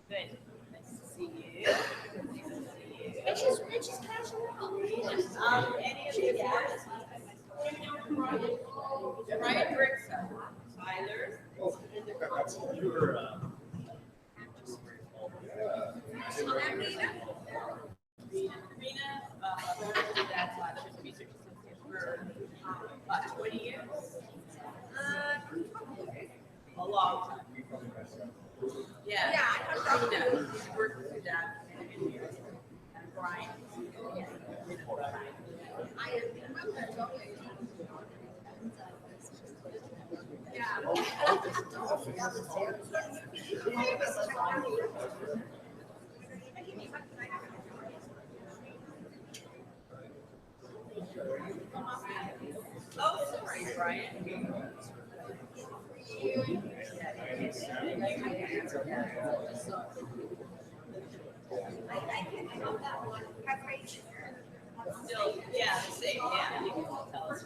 Good. Nice to see you. Nice to see you. Rich is casual. Any of you guys? Brian Rickson. Tyler. Rena, that's she's a research assistant for about 20 years. A long time. Yeah, Rena. She's worked with your dad for many years. And Brian. Oh, sorry, Brian. Still, yeah, the same. Yeah, you can tell us.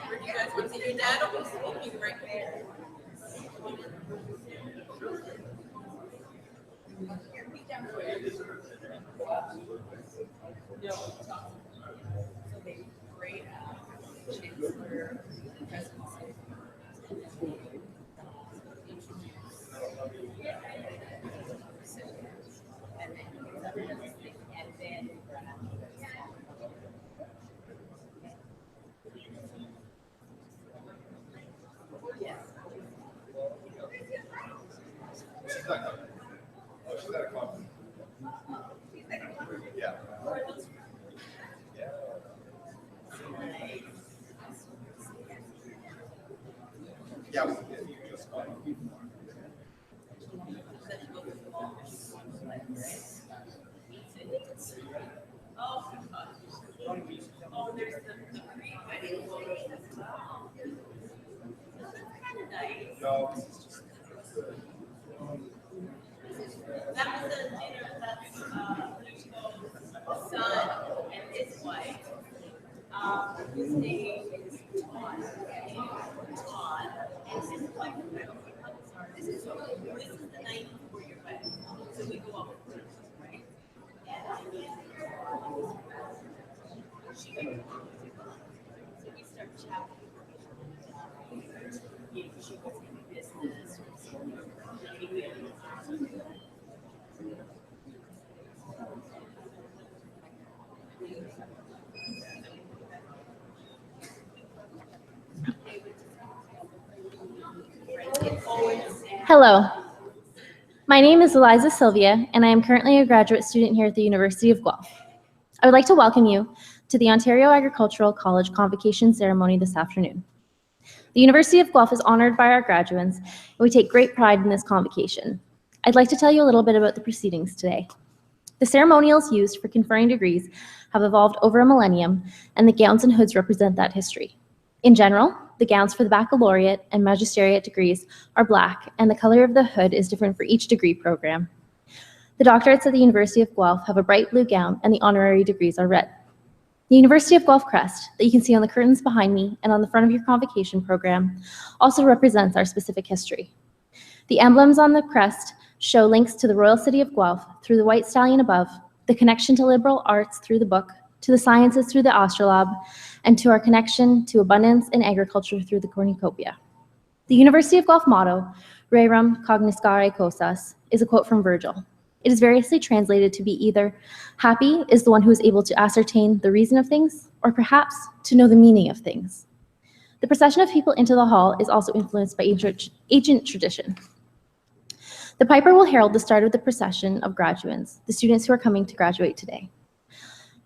Where do you guys want to see your dad? Always speaking right there. No, so they great chancellor presidency. And then yes. She's not coming. Oh, she's at a conference. Yeah. Yeah, we did. Just fine. Oh, there's the pre-wedding photos as well. That's kind of nice. No, this is just. That was a dinner that's Luciano's son and his wife. His name is Todd. Todd and his wife. This is the night before your wedding. So we go out first, right? So we start chatting. She was in business. Hello, my name is Eliza Sylvia, and I am currently a graduate student here at the University of Guelph. I would like to welcome you to the Ontario Agricultural College Convocation ceremony this afternoon. The University of Guelph is honored by our graduates, and we take great pride in this convocation. I'd like to tell you a little bit about the proceedings today. The ceremonials used for conferring degrees have evolved over a millennium, and the gowns and hoods represent that history. In general, the gowns for the baccalaureate and magisteriate degrees are black, and the color of the hood is different for each degree program. The doctorates at the University of Guelph have a bright blue gown, and the honorary degrees are red. The University of Guelph crest that you can see on the curtains behind me and on the front of your convocation program also represents our specific history. The emblems on the crest show links to the royal city of Guelph through the white stallion above the connection to liberal arts through the book, to the sciences through the astrolabe, and to our connection to abundance and agriculture through the cornucopia. The University of Guelph motto, Rerum cognoscere cosas, is a quote from Virgil. It is variously translated to be either happy is the one who is able to ascertain the reason of things, or perhaps to know the meaning of things. The procession of people into the hall is also influenced by ancient tradition. The piper will herald the start of the procession of graduands, the students who are coming to graduate today.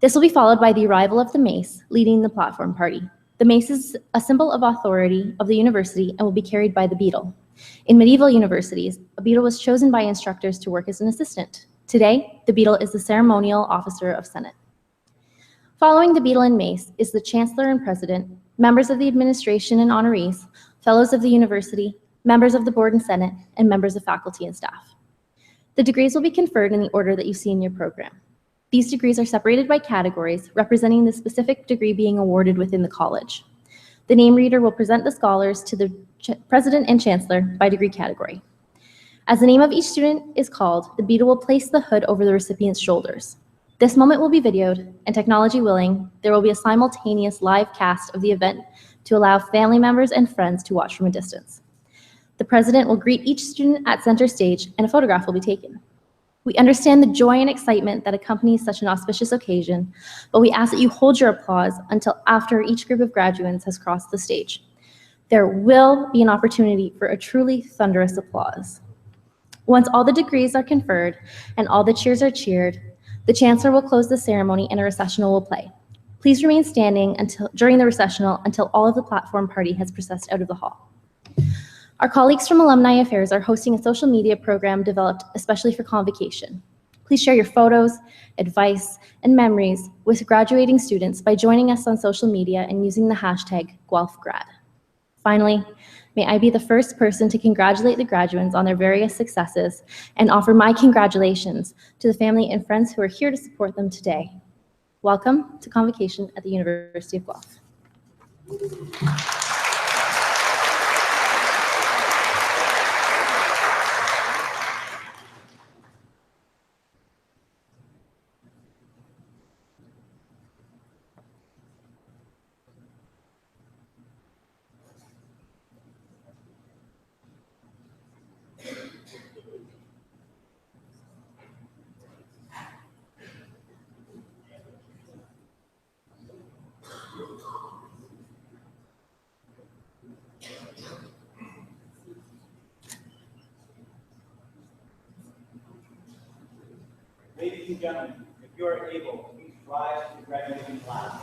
This will be followed by the arrival of the mace, leading the platform party. The mace is a symbol of authority of the university and will be carried by the beadle. In medieval universities, a beadle was chosen by instructors to work as an assistant. Today, the beadle is the ceremonial officer of Senate. Following the beadle and mace is the chancellor and president, members of the administration and honorees, fellows of the university, members of the board and senate, and members of faculty and staff. The degrees will be conferred in the order that you see in your program. These degrees are separated by categories representing the specific degree being awarded within the college. The name reader will present the scholars to the president and chancellor by degree category. As the name of each student is called, the beadle will place the hood over the recipient's shoulders. This moment will be videoed, and technology willing, there will be a simultaneous live cast of the event to allow family members and friends to watch from a distance. The president will greet each student at center stage, and a photograph will be taken. We understand the joy and excitement that accompanies such an auspicious occasion, but we ask that you hold your applause until after each group of graduands has crossed the stage. There will be an opportunity for a truly thunderous applause. Once all the degrees are conferred and all the cheers are cheered, the chancellor will close the ceremony and a recessional will play. Please remain standing during the recessional until all of the platform party has processed out of the hall. Our colleagues from Alumni Affairs are hosting a social media program developed especially for Convocation. Please share your photos, advice, and memories with graduating students by joining us on social media and using the hashtag GuelphGrad. Finally, may I be the first person to congratulate the graduands on their various successes and offer my congratulations to the family and friends who are here to support them today. Welcome to Convocation at the University of Guelph. Ladies and gentlemen, if you are able, please rise to the graduating class.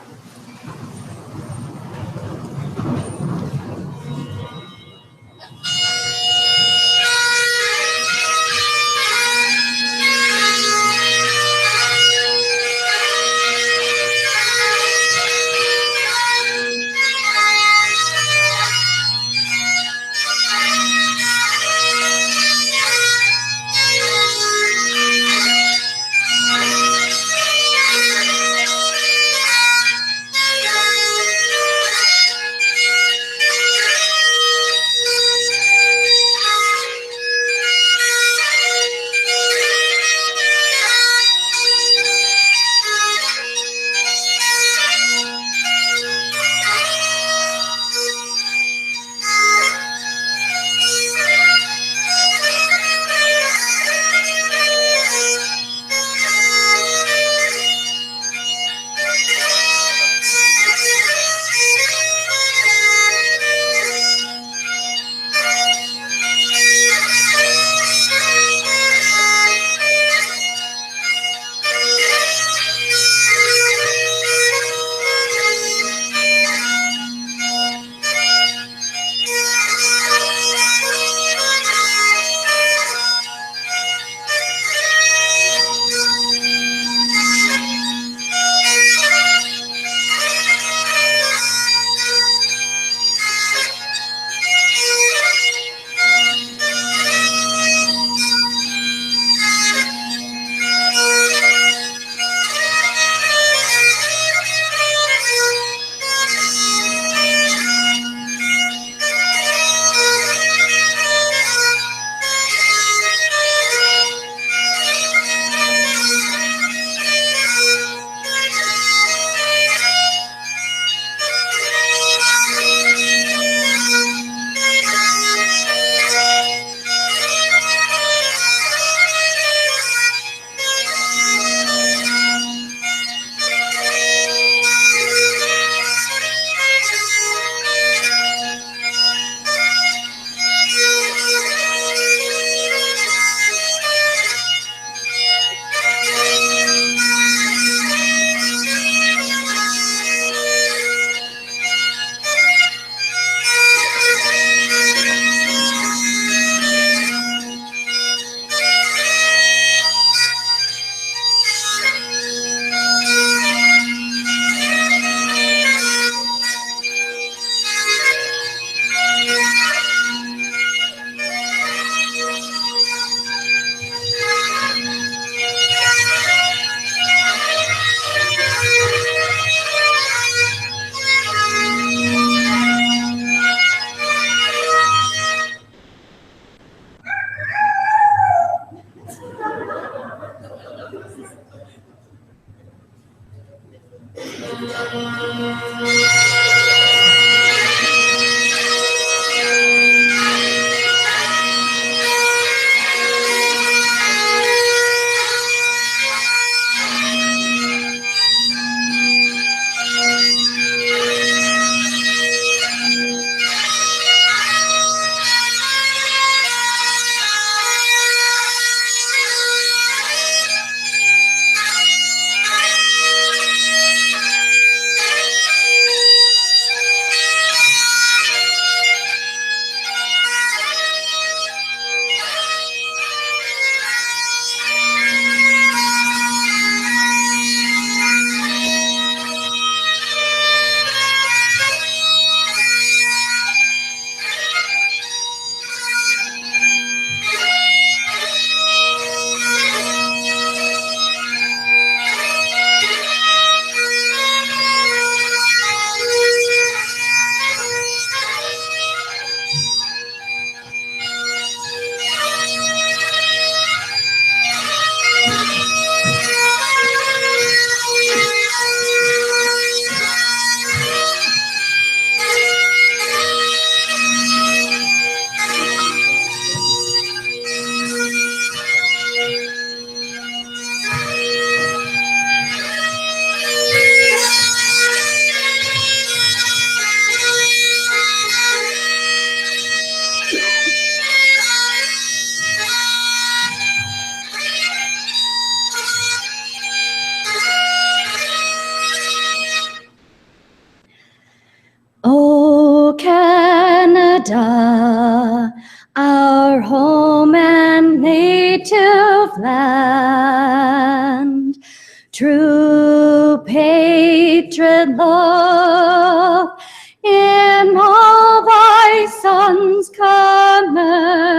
Canada, our home and native land. True patriot love in all thy sons command.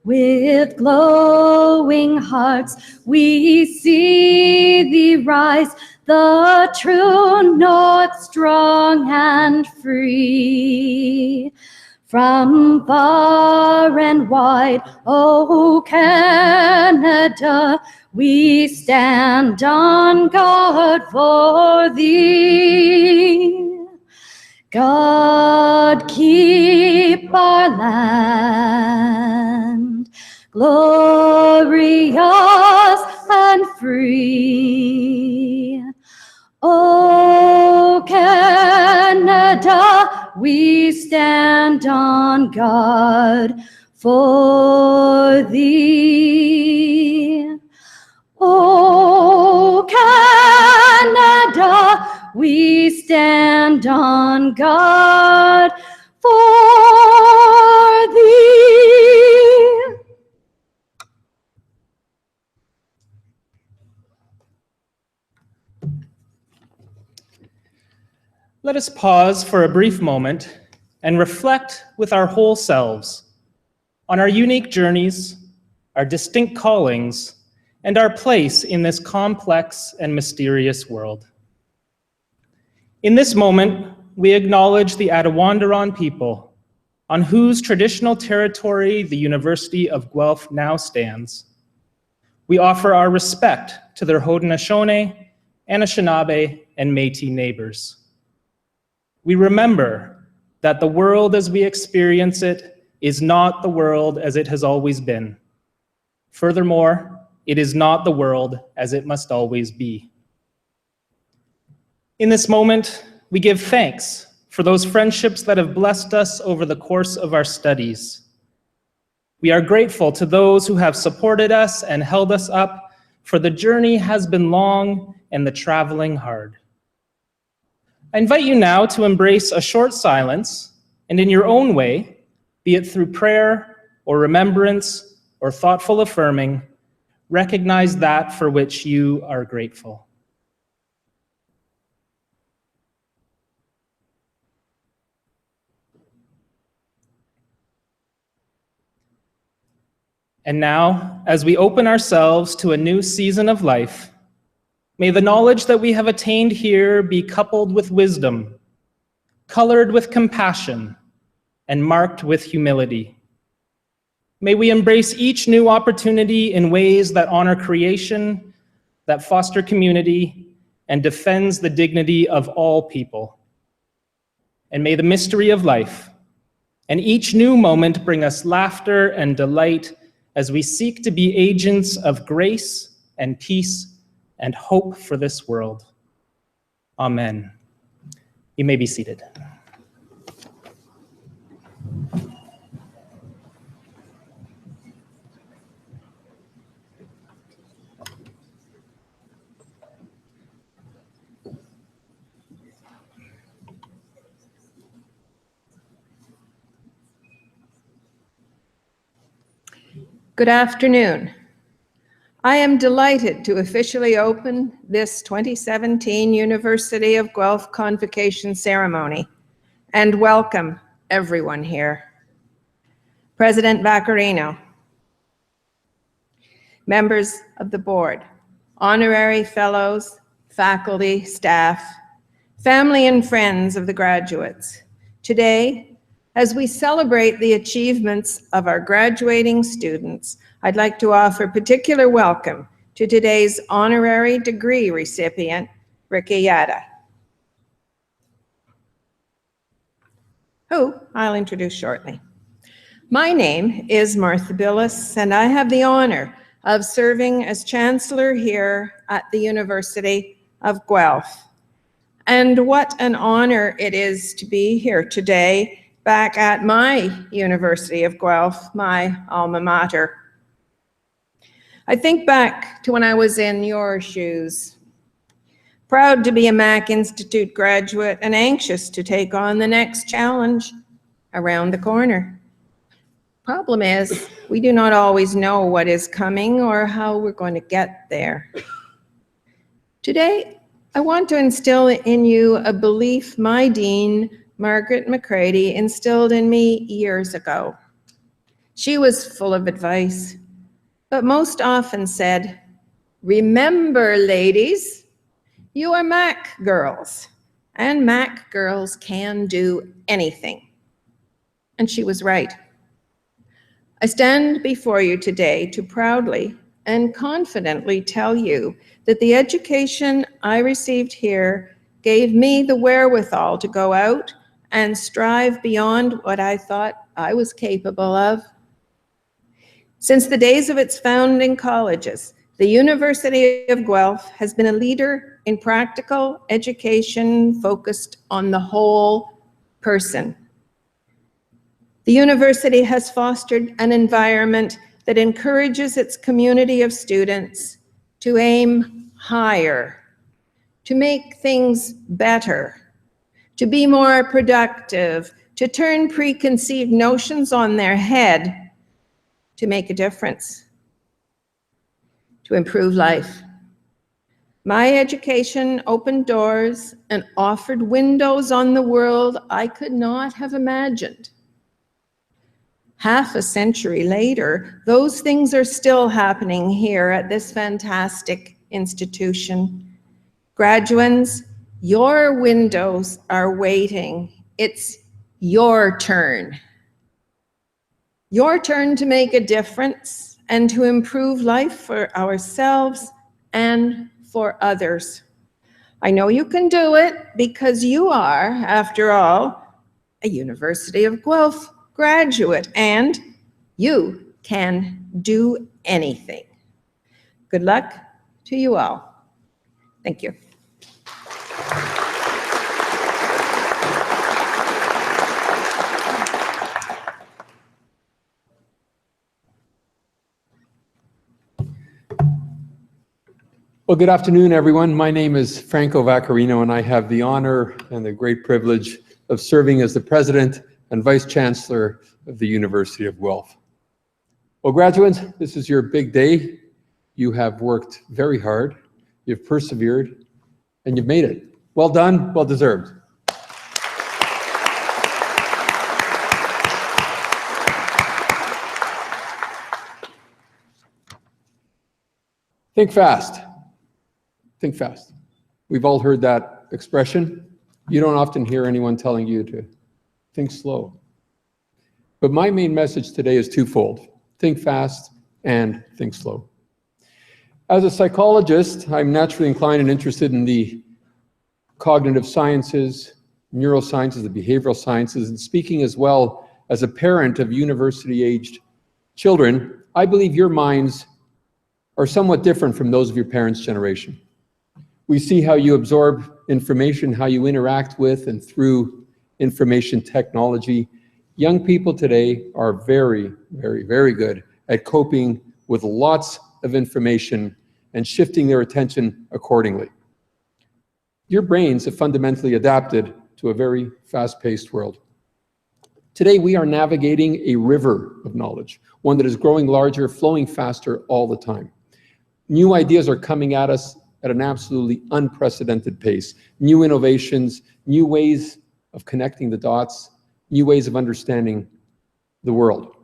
With glowing hearts we see thee rise, the true North strong and free. From far and wide, O Canada, we stand on guard for thee. God keep our land glorious and free. O Canada, we stand on guard for thee. O Canada, we stand on guard for thee. Let us pause for a brief moment and reflect with our whole selves on our unique journeys, our distinct callings, and our place in this complex and mysterious world. In this moment, we acknowledge the Attawandaron people, on whose traditional territory the University of Guelph now stands. We offer our respect to their Haudenosaunee, Anishinaabe, and Métis neighbors. We remember that the world as we experience it is not the world as it has always been. Furthermore, it is not the world as it must always be. In this moment, we give thanks for those friendships that have blessed us over the course of our studies. We are grateful to those who have supported us and held us up, for the journey has been long and the traveling hard. I invite you now to embrace a short silence, and in your own way, be it through prayer or remembrance or thoughtful affirming, recognize that for which you are grateful. And now, as we open ourselves to a new season of life, may the knowledge that we have attained here be coupled with wisdom, colored with compassion, and marked with humility. May we embrace each new opportunity in ways that honor creation, that foster community, and defends the dignity of all people. And may the mystery of life and each new moment bring us laughter and delight as we seek to be agents of grace and peace and hope for this world. Amen. You may be seated. Good afternoon. I am delighted to officially open this 2017 University of Guelph Convocation ceremony and welcome everyone here. President Vaccarino, members of the board, honorary fellows, faculty, staff, family and friends of the graduates. Today, as we celebrate the achievements of our graduating students, I'd like to offer particular welcome to today's honorary degree recipient, Ricky Yada, who I'll introduce shortly. My name is Martha Billis, and I have the honor of serving as Chancellor here at the University of Guelph. And what an honor it is to be here today back at my University of Guelph, my alma mater. I think back to when I was in your shoes, proud to be a Mac Institute graduate and anxious to take on the next challenge. around the corner. Problem is, we do not always know what is coming or how we're going to get there. Today, I want to instill in you a belief my dean, Margaret McCready, instilled in me years ago. She was full of advice, but most often said, "Remember, ladies, you are Mac girls, and Mac girls can do anything." And she was right. I stand before you today to proudly and confidently tell you that the education I received here gave me the wherewithal to go out and strive beyond what I thought I was capable of. Since the days of its founding colleges, the University of Guelph has been a leader in practical education focused on the whole person. The university has fostered an environment that encourages its community of students to aim higher, to make things better, to be more productive, to turn preconceived notions on their head, to make a difference, to improve life. My education opened doors and offered windows on the world I could not have imagined. Half a century later, those things are still happening here at this fantastic institution. Graduands, your windows are waiting. It's your turn. Your turn to make a difference and to improve life for ourselves and for others. I know you can do it because you are, after all, a University of Guelph graduate, and you can do anything. Good luck to you all. Thank you. Well, good afternoon, everyone. My name is Franco Vaccarino, and I have the honor and the great privilege of serving as the President and Vice Chancellor of the University of Guelph. Well, graduates, this is your big day. You have worked very hard, you've persevered, and you've made it. Well done, well deserved. Think fast. Think fast. We've all heard that expression. You don't often hear anyone telling you to think slow. But my main message today is twofold. Think fast and think slow. As a psychologist, I'm naturally inclined and interested in the cognitive sciences, neurosciences, the behavioral sciences, and speaking as well as a parent of university-aged children, I believe your minds are somewhat different from those of your parents' generation. We see how you absorb information, how you interact with and through information technology. Young people today are very, very, very good at coping with lots of information and shifting their attention accordingly. Your brains have fundamentally adapted to a very fast-paced world. Today, we are navigating a river of knowledge, one that is growing larger, flowing faster all the time. New ideas are coming at us at an absolutely unprecedented pace. New innovations, new ways of connecting the dots, new ways of understanding the world.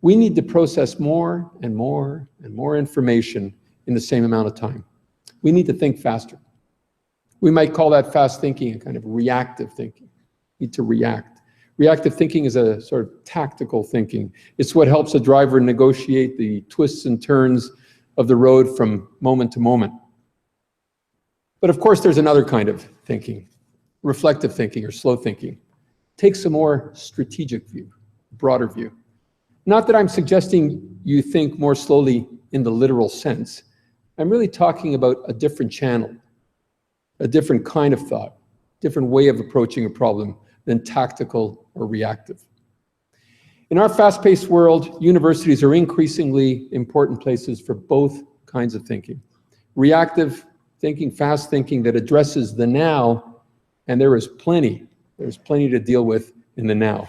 We need to process more and more and more information in the same amount of time. We need to think faster. We might call that fast thinking a kind of reactive thinking. We need to react. Reactive thinking is a sort of tactical thinking. It's what helps a driver negotiate the twists and turns of the road from moment to moment. But of course, there's another kind of thinking, reflective thinking or slow thinking. Takes a more strategic view, broader view. Not that I'm suggesting you think more slowly in the literal sense. I'm really talking about a different channel, a different kind of thought, different way of approaching a problem than tactical or reactive. In our fast-paced world, universities are increasingly important places for both kinds of thinking. Reactive thinking, fast thinking that addresses the now, and there's plenty to deal with in the now.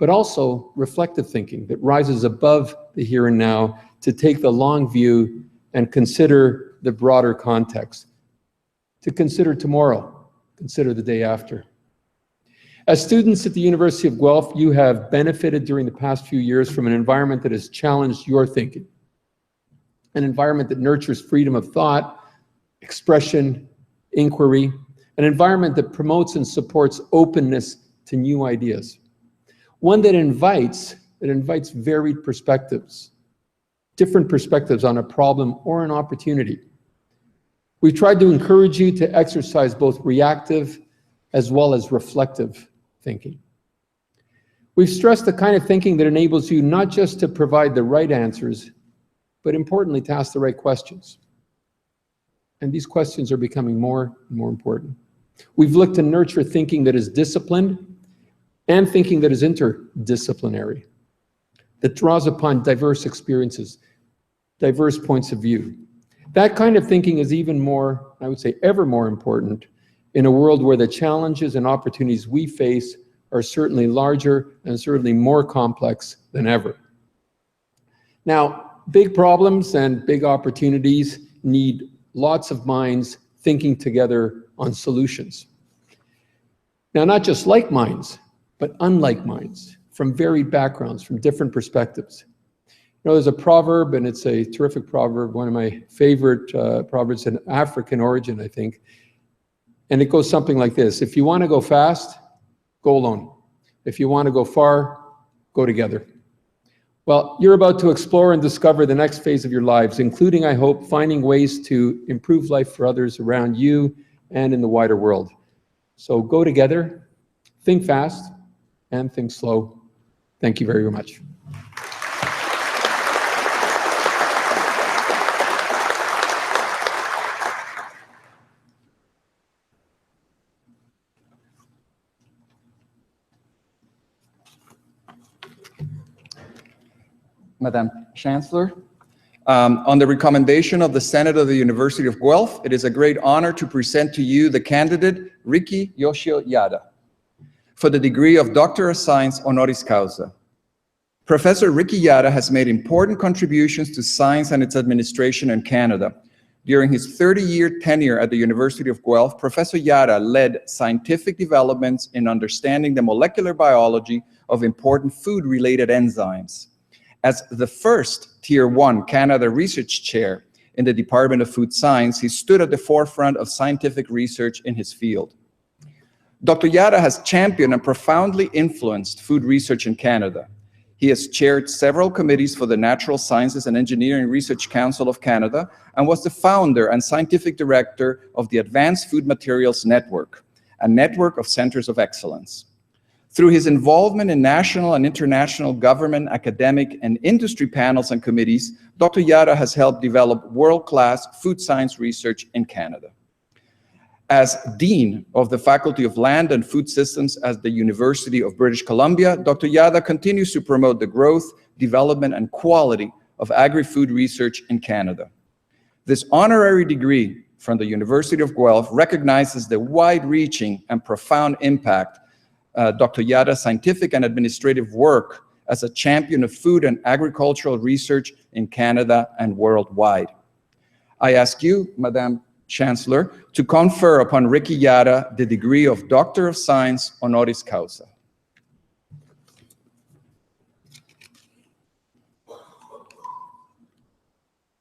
but also reflective thinking that rises above the here and now to take the long view and consider the broader context, to consider tomorrow, consider the day after. As students at the University of Guelph, you have benefited during the past few years from an environment that has challenged your thinking, an environment that nurtures freedom of thought, expression, inquiry, an environment that promotes and supports openness to new ideas, one that invites varied perspectives, different perspectives on a problem or an opportunity. We've tried to encourage you to exercise both reactive as well as reflective thinking. We've stressed the kind of thinking that enables you not just to provide the right answers, but importantly, to ask the right questions. And these questions are becoming more and more important. We've looked to nurture thinking that is disciplined and thinking that is interdisciplinary, that draws upon diverse experiences, diverse points of view. That kind of thinking is even more, I would say, ever more important in a world where the challenges and opportunities we face are certainly larger and certainly more complex than ever. Now, big problems and big opportunities need lots of minds thinking together on solutions. Now, not just like minds, but unlike minds, from varied backgrounds, from different perspectives. You know, there's a proverb, and it's a terrific proverb, one of my favorite proverbs in African origin, I think. And it goes something like this: if you want to go fast, go alone. If you want to go far, go together. Well, you're about to explore and discover the next phase of your lives, including, I hope, finding ways to improve life for others around you and in the wider world. So go together, think fast, and think slow. Thank you very much. Madam Chancellor, on the recommendation of the Senate of the University of Guelph, it is a great honor to present to you the candidate Riki Yoshio Yada for the degree of Doctor of Science honoris causa. Professor Riki Yada has made important contributions to science and its administration in Canada. During his 30-year tenure at the University of Guelph, Professor Yada led scientific developments in understanding the molecular biology of important food-related enzymes. As the first Tier 1 Canada Research Chair in the Department of Food Science, he stood at the forefront of scientific research in his field. Dr. Yada has championed and profoundly influenced food research in Canada. He has chaired several committees for the Natural Sciences and Engineering Research Council of Canada and was the founder and scientific director of the Advanced Food Materials Network, a network of centers of excellence. Through his involvement in national and international government, academic, and industry panels and committees, Dr. Yada has helped develop world-class food science research in Canada. As Dean of the Faculty of Land and Food Systems at the University of British Columbia, Dr. Yada continues to promote the growth, development, and quality of agri-food research in Canada. This honorary degree from the University of Guelph recognizes the wide-reaching and profound impact Dr. Yada's scientific and administrative work as a champion of food and agricultural research in Canada and worldwide. I ask you, Madam Chancellor, to confer upon Riki Yada the degree of Doctor of Science honoris causa.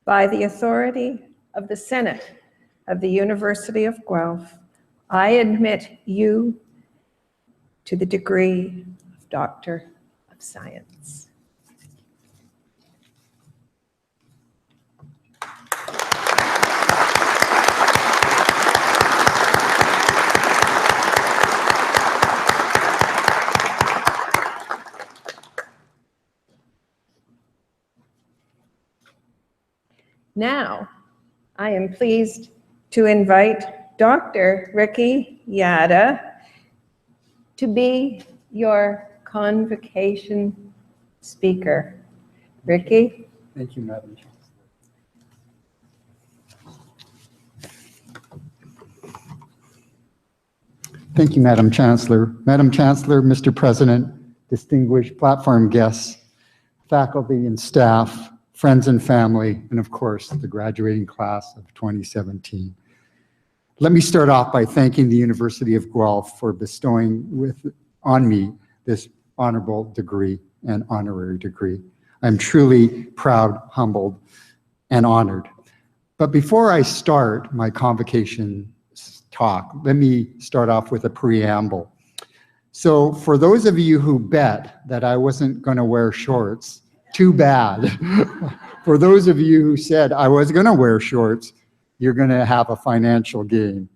By the authority of the Senate of the University of Guelph, I admit you to the degree of Doctor of Science. Now, I am pleased to invite Dr. Riki Yada to be your convocation speaker. Riki? Thank you, Madam Chancellor. Thank you, Madam Chancellor. Madam Chancellor, Mr. President, distinguished platform guests, faculty and staff, friends and family, and of course, the graduating class of 2017. Let me start off by thanking the University of Guelph for bestowing on me this honorable degree and honorary degree. I'm truly proud, humbled, and honored. But before I start my convocation talk, let me start off with a preamble. So for those of you who bet that I wasn't going to wear shorts, too bad. For those of you who said I was going to wear shorts, you're going to have a financial gain.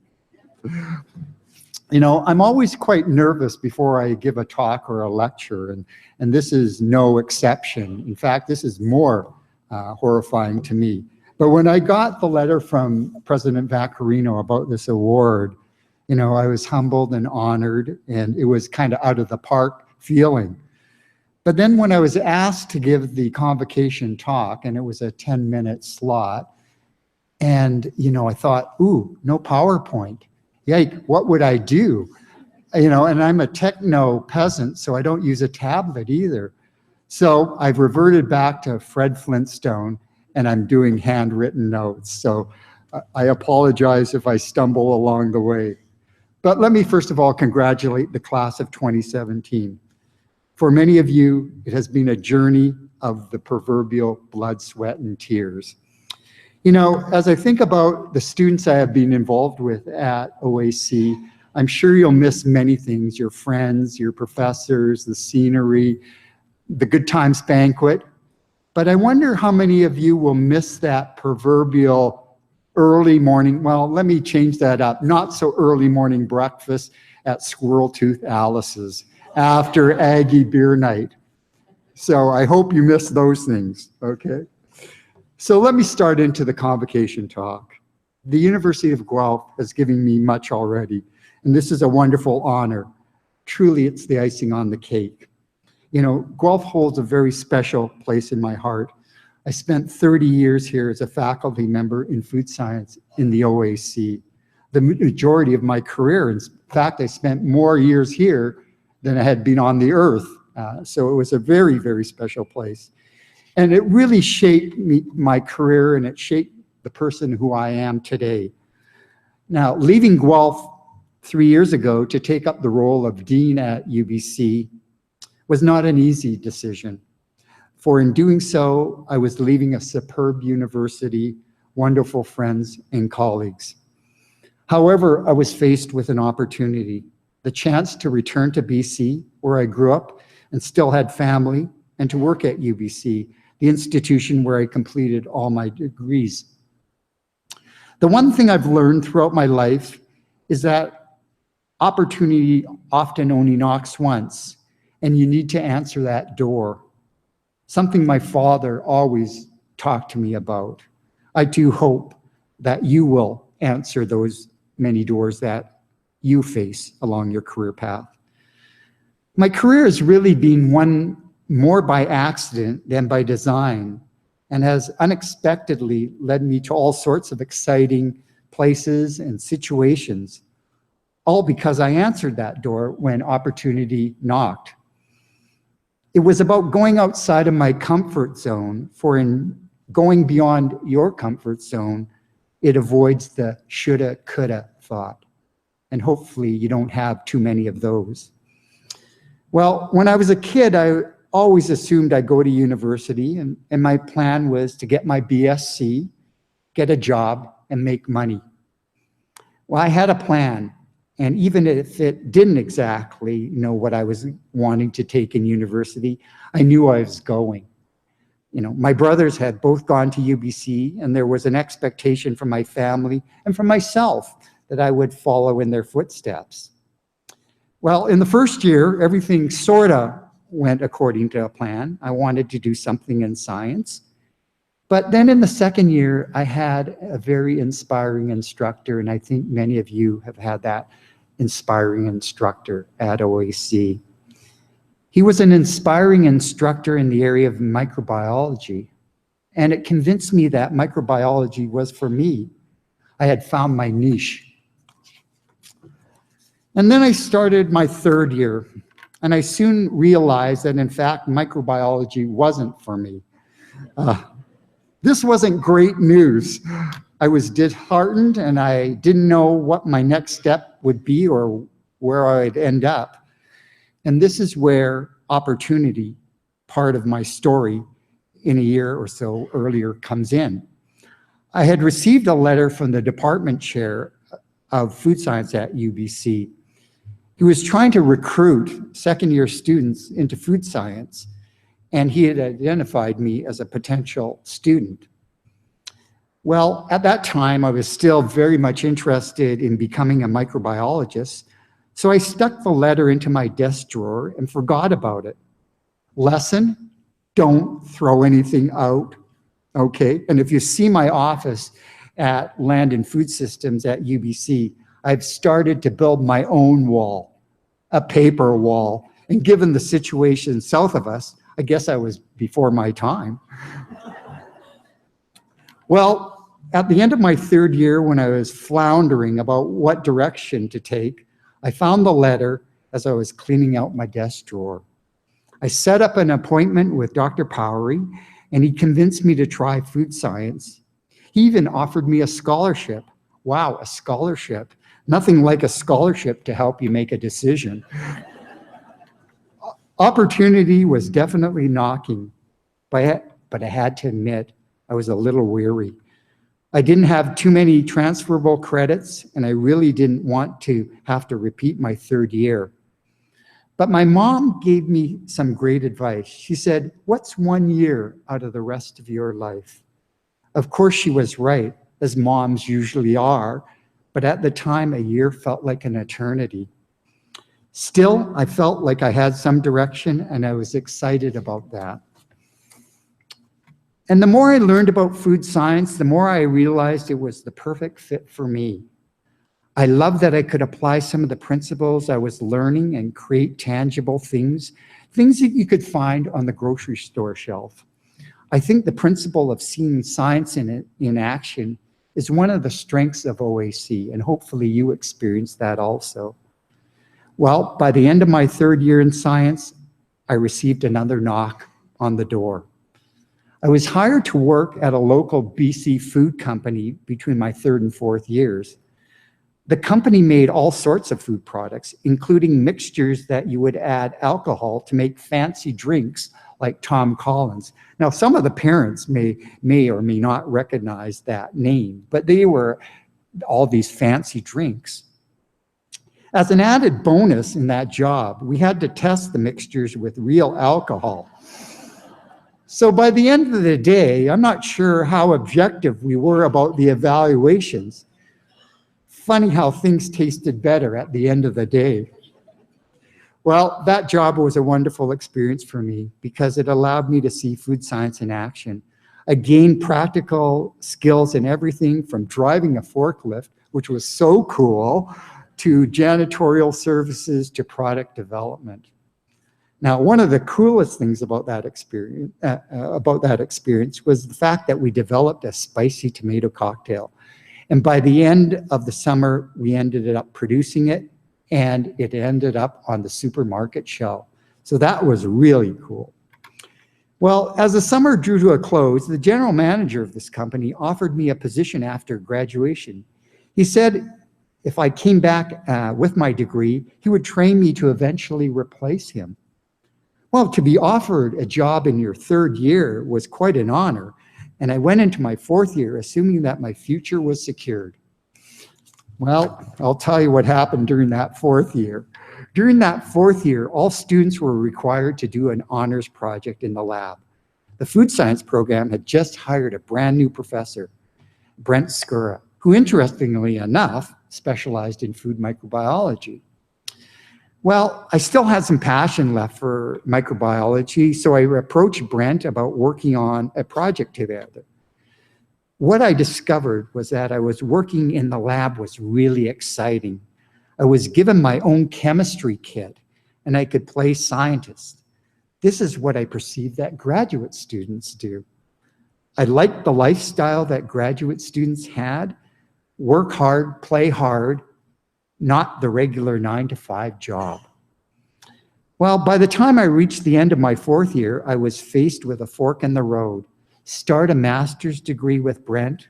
You know, I'm always quite nervous before I give a talk or a lecture, and this is no exception. In fact, this is more horrifying to me. But when I got the letter from President Vaccarino about this award, you know, I was humbled and honored, and it was kind of out of the park feeling. But then when I was asked to give the convocation talk, and it was a 10-minute slot, and, you know, I thought, ooh, no PowerPoint. Yike, what would I do? You know, and I'm a techno peasant, so I don't use a tablet either. So I've reverted back to Fred Flintstone, and I'm doing handwritten notes. So I apologize if I stumble along the way. But let me first of all congratulate the class of 2017. For many of you, it has been a journey of the proverbial blood, sweat, and tears. You know, as I think about the students I have been involved with at OAC, I'm sure you'll miss many things, your friends, your professors, the scenery, the good times banquet. But I wonder how many of you will miss that proverbial early morning, well, let me change that up, not so early morning breakfast at Squirrel Tooth Alice's after Aggie beer night. So I hope you miss those things, okay? So let me start into the convocation talk. The University of Guelph has given me much already, and this is a wonderful honor. Truly, it's the icing on the cake. You know, Guelph holds a very special place in my heart. I spent 30 years here as a faculty member in food science in the OAC. The majority of my career, in fact, I spent more years here than I had been on the earth. So it was a very, very special place. And it really shaped my career, and it shaped the person who I am today. Now, leaving Guelph 3 years ago to take up the role of dean at UBC was not an easy decision. For in doing so, I was leaving a superb university, wonderful friends and colleagues. However, I was faced with an opportunity, the chance to return to BC, where I grew up and still had family, and to work at UBC, the institution where I completed all my degrees. The one thing I've learned throughout my life is that opportunity often only knocks once, and you need to answer that door. Something my father always talked to me about. I do hope that you will answer those many doors that you face along your career path. My career has really been one more by accident than by design, and has unexpectedly led me to all sorts of exciting places and situations, all because I answered that door when opportunity knocked. It was about going outside of my comfort zone, for in going beyond your comfort zone, it avoids the shoulda, coulda thought. And hopefully you don't have too many of those. Well, when I was a kid, I always assumed I'd go to university, and my plan was to get my BSc, get a job, and make money. Well, I had a plan, and even if it didn't exactly know what I was wanting to take in university, I knew I was going. You know, my brothers had both gone to UBC, and there was an expectation from my family and from myself that I would follow in their footsteps. Well, in the first year, everything sort of went according to a plan. I wanted to do something in science. But then in the second year, I had a very inspiring instructor, and I think many of you have had that inspiring instructor at OAC. He was an inspiring instructor in the area of microbiology, and it convinced me that microbiology was for me. I had found my niche. And then I started my third year. And I soon realized that in fact, microbiology wasn't for me. This wasn't great news. I was disheartened and I didn't know what my next step would be or where I'd end up. And this is where opportunity, part of my story in a year or so earlier, comes in. I had received a letter from the department chair of food science at UBC. He was trying to recruit second-year students into food science, and he had identified me as a potential student. Well, at that time, I was still very much interested in becoming a microbiologist, so I stuck the letter into my desk drawer and forgot about it. Lesson: don't throw anything out, okay? And if you see my office at Land and Food Systems at UBC, I've started to build my own wall, a paper wall. And given the situation south of us, I guess I was before my time. Well, at the end of my third year, when I was floundering about what direction to take, I found the letter as I was cleaning out my desk drawer. I set up an appointment with Dr. Powery, and he convinced me to try food science. He even offered me a scholarship. Wow, a scholarship. Nothing like a scholarship to help you make a decision. Opportunity was definitely knocking, but I had to admit I was a little weary. I didn't have too many transferable credits, and I really didn't want to have to repeat my third year. But my mom gave me some great advice. She said, "What's 1 year out of the rest of your life?" Of course, she was right, as moms usually are, but at the time, a year felt like an eternity. Still, I felt like I had some direction, and I was excited about that. And the more I learned about food science, the more I realized it was the perfect fit for me. I loved that I could apply some of the principles I was learning and create tangible things that you could find on the grocery store shelf. I think the principle of seeing science in action is one of the strengths of OAC, and hopefully you experience that also. Well, by the end of my third year in science, I received another knock on the door. I was hired to work at a local BC food company between my third and fourth years. The company made all sorts of food products, including mixtures that you would add alcohol to make fancy drinks like Tom Collins. Now, some of the parents may or may not recognize that name, but they were all these fancy drinks. As an added bonus in that job, we had to test the mixtures with real alcohol. So by the end of the day, I'm not sure how objective we were about the evaluations. Funny how things tasted better at the end of the day. Well, that job was a wonderful experience for me because it allowed me to see food science in action. I gained practical skills in everything from driving a forklift, which was so cool, to janitorial services to product development. Now, one of the coolest things about that experience was the fact that we developed a spicy tomato cocktail. And by the end of the summer, we ended up producing it, and it ended up on the supermarket shelf. So that was really cool. Well, as the summer drew to a close, the general manager of this company offered me a position after graduation. He said if I came back with my degree, he would train me to eventually replace him. Well, to be offered a job in your third year was quite an honor, and I went into my fourth year assuming that my future was secured. Well, I'll tell you what happened during that fourth year. During that fourth year, all students were required to do an honors project in the lab. The food science program had just hired a brand new professor, Brent Skura, who interestingly enough specialized in food microbiology. Well, I still had some passion left for microbiology, so I approached Brent about working on a project together. What I discovered was that I was working in the lab was really exciting. I was given my own chemistry kit, and I could play scientist. This is what I perceive that graduate students do. I liked the lifestyle that graduate students had: work hard, play hard, not the regular 9-to-5 job. Well, by the time I reached the end of my 4th year, I was faced with a fork in the road. Start a master's degree with Brent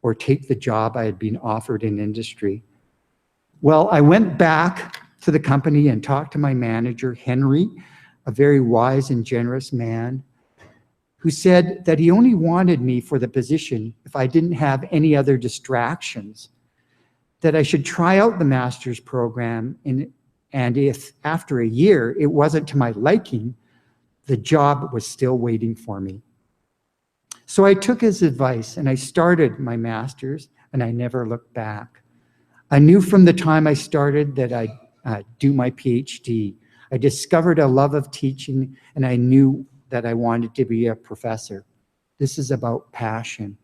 or take the job I had been offered in industry. Well, I went back to the company and talked to my manager, Henry, a very wise and generous man, who said that he only wanted me for the position if I didn't have any other distractions, that I should try out the master's program, and if after a year it wasn't to my liking, the job was still waiting for me. So I took his advice and I started my master's, and I never looked back. I knew from the time I started that I'd do my PhD. I discovered a love of teaching, and I knew that I wanted to be a professor. This is about passion.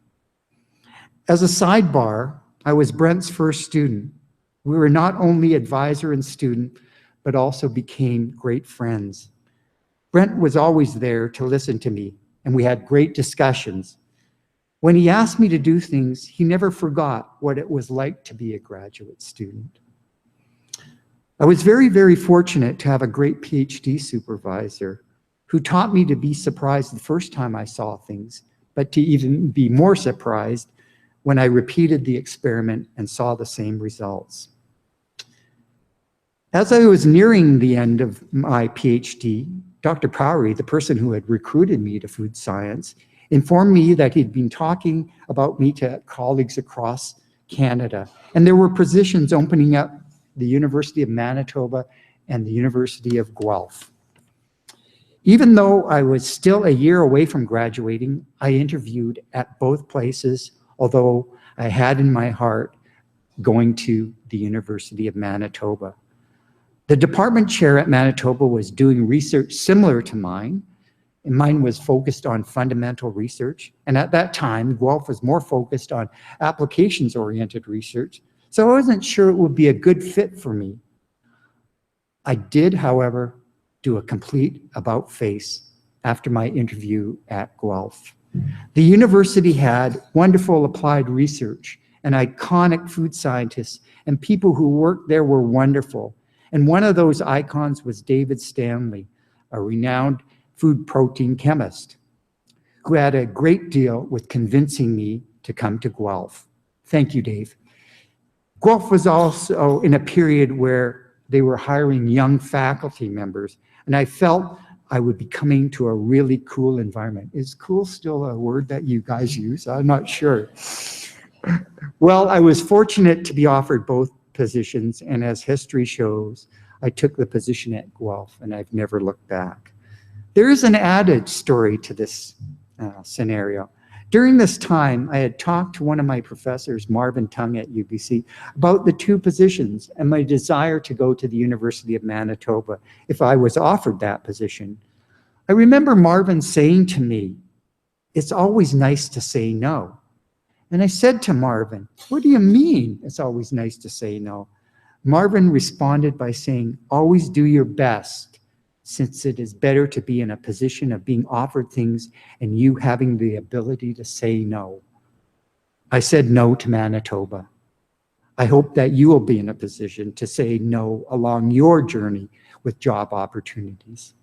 As a sidebar, I was Brent's first student. We were not only advisor and student, but also became great friends. Brent was always there to listen to me, and we had great discussions. When he asked me to do things, he never forgot what it was like to be a graduate student. I was very, very fortunate to have a great PhD supervisor who taught me to be surprised the first time I saw things, but to even be more surprised when I repeated the experiment and saw the same results. As I was nearing the end of my PhD, Dr. Powery, the person who had recruited me to food science, informed me that he'd been talking about me to colleagues across Canada, and there were positions opening up the University of Manitoba and the University of Guelph. Even though I was still a year away from graduating, I interviewed at both places, although I had in my heart going to the University of Manitoba. The department chair at Manitoba was doing research similar to mine, and mine was focused on fundamental research. And at that time, Guelph was more focused on applications-oriented research, so I wasn't sure it would be a good fit for me. I did, however, do a complete about-face after my interview at Guelph. The university had wonderful applied research, and iconic food scientists, and people who worked there were wonderful. And one of those icons was David Stanley, a renowned food protein chemist, who had a great deal with convincing me to come to Guelph. Thank you, Dave. Guelph was also in a period where they were hiring young faculty members, and I felt I would be coming to a really cool environment. Is cool still a word that you guys use? I'm not sure. Well, I was fortunate to be offered both positions, and as history shows, I took the position at Guelph, and I've never looked back. There is an added story to this scenario. During this time, I had talked to one of my professors, Marvin Tung at UBC, about the two positions and my desire to go to the University of Manitoba if I was offered that position. I remember Marvin saying to me, "It's always nice to say no." And I said to Marvin, "What do you mean it's always nice to say no?" Marvin responded by saying, "Always do your best, since it is better to be in a position of being offered things and you having the ability to say no." I said no to Manitoba. I hope that you will be in a position to say no along your journey with job opportunities.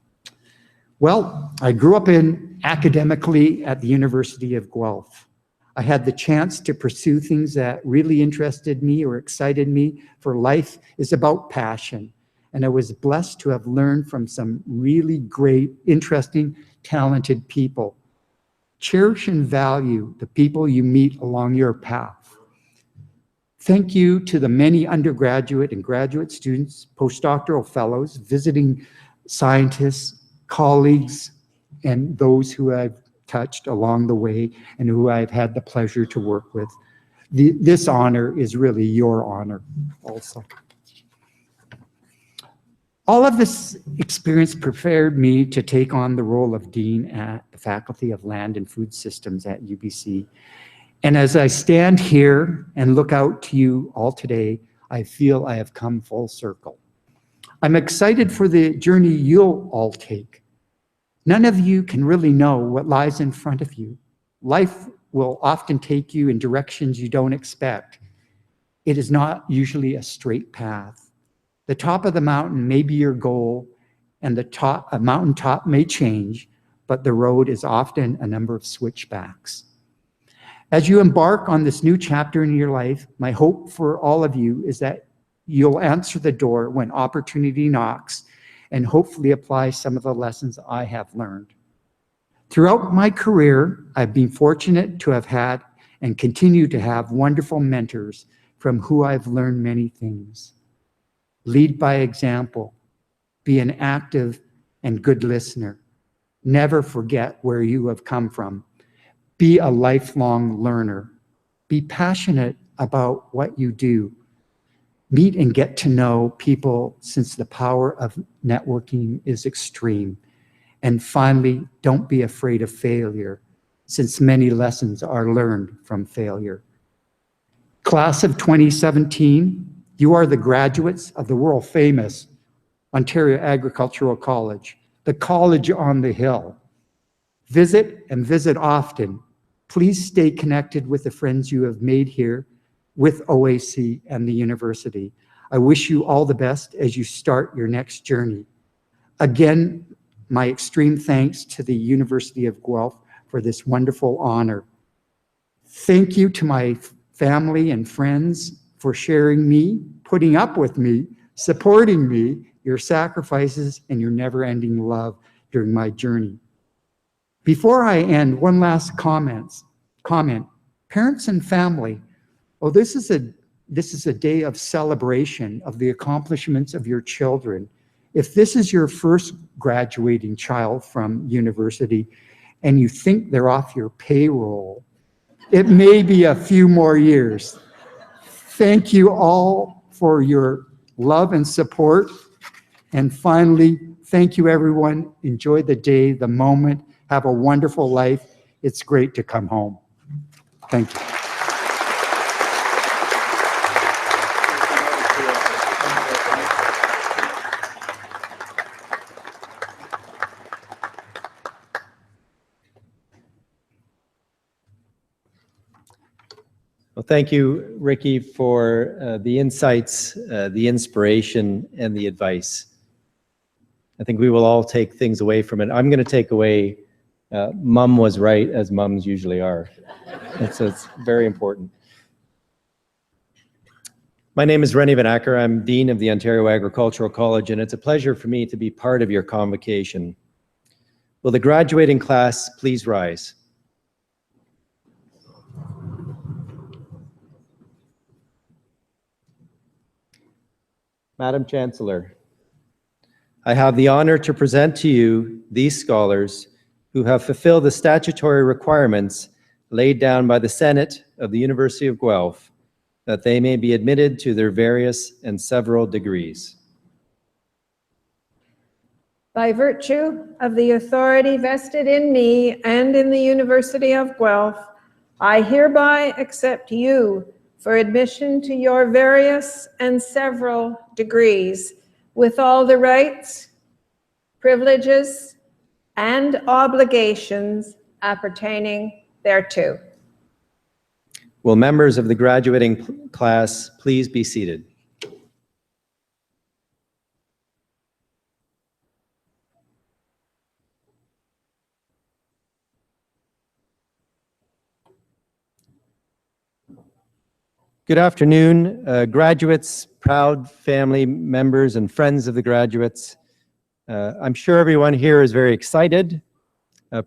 Well, I grew up academically at the University of Guelph. I had the chance to pursue things that really interested me or excited me, for life is about passion. And I was blessed to have learned from some really great, interesting, talented people. Cherish and value the people you meet along your path. Thank you to the many undergraduate and graduate students, postdoctoral fellows, visiting scientists, colleagues, and those who I've touched along the way and who I've had the pleasure to work with. This honor is really your honor also. All of this experience prepared me to take on the role of Dean at the Faculty of Land and Food Systems at UBC. And as I stand here and look out to you all today, I feel I have come full circle. I'm excited for the journey you'll all take. None of you can really know what lies in front of you. Life will often take you in directions you don't expect. It is not usually a straight path. The top of the mountain may be your goal, and a mountaintop may change, but the road is often a number of switchbacks. As you embark on this new chapter in your life, my hope for all of you is that you'll answer the door when opportunity knocks and hopefully apply some of the lessons I have learned. Throughout my career, I've been fortunate to have had and continue to have wonderful mentors from who I've learned many things. Lead by example, be an active and good listener. Never forget where you have come from. Be a lifelong learner. Be passionate about what you do. Meet and get to know people, since the power of networking is extreme. And finally, don't be afraid of failure, since many lessons are learned from failure. Class of 2017, you are the graduates of the world-famous Ontario Agricultural College, the college on the hill. Visit and visit often. Please stay connected with the friends you have made here with OAC and the university. I wish you all the best as you start your next journey. Again, my extreme thanks to the University of Guelph for this wonderful honor. Thank you to my family and friends for sharing me, putting up with me, supporting me, your sacrifices, and your never-ending love during my journey. Before I end, one last comment. Parents and family, this is a day of celebration of the accomplishments of your children. If this is your first graduating child from university and you think they're off your payroll, it may be a few more years. Thank you all for your love and support. And finally, thank you everyone. Enjoy the day, the moment. Have a wonderful life. It's great to come home. Thank you. Well, thank you, Ricky, for the insights, the inspiration, and the advice. I think we will all take things away from it. I'm going to take away, mom was right, as mums usually are. It's very important. My name is Rennie Van Acker. I'm Dean of the Ontario Agricultural College, and it's a pleasure for me to be part of your convocation. Will the graduating class please rise? Madam Chancellor, I have the honor to present to you these scholars who have fulfilled the statutory requirements laid down by the Senate of the University of Guelph, that they may be admitted to their various and several degrees. By virtue of the authority vested in me and in the University of Guelph, I hereby accept you for admission to your various and several degrees, with all the rights, privileges, and obligations appertaining thereto. Will members of the graduating class please be seated? Good afternoon, graduates, proud family members, and friends of the graduates. I'm sure everyone here is very excited,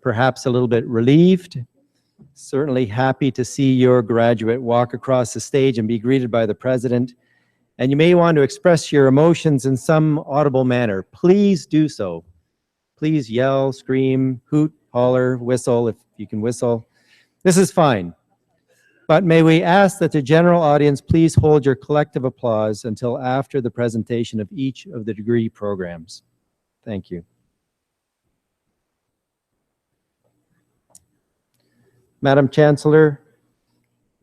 perhaps a little bit relieved, certainly happy to see your graduate walk across the stage and be greeted by the president. And you may want to express your emotions in some audible manner. Please do so. Please yell, scream, hoot, holler, whistle if you can whistle. This is fine. But may we ask that the general audience please hold your collective applause until after the presentation of each of the degree programs. Thank you. Madam Chancellor,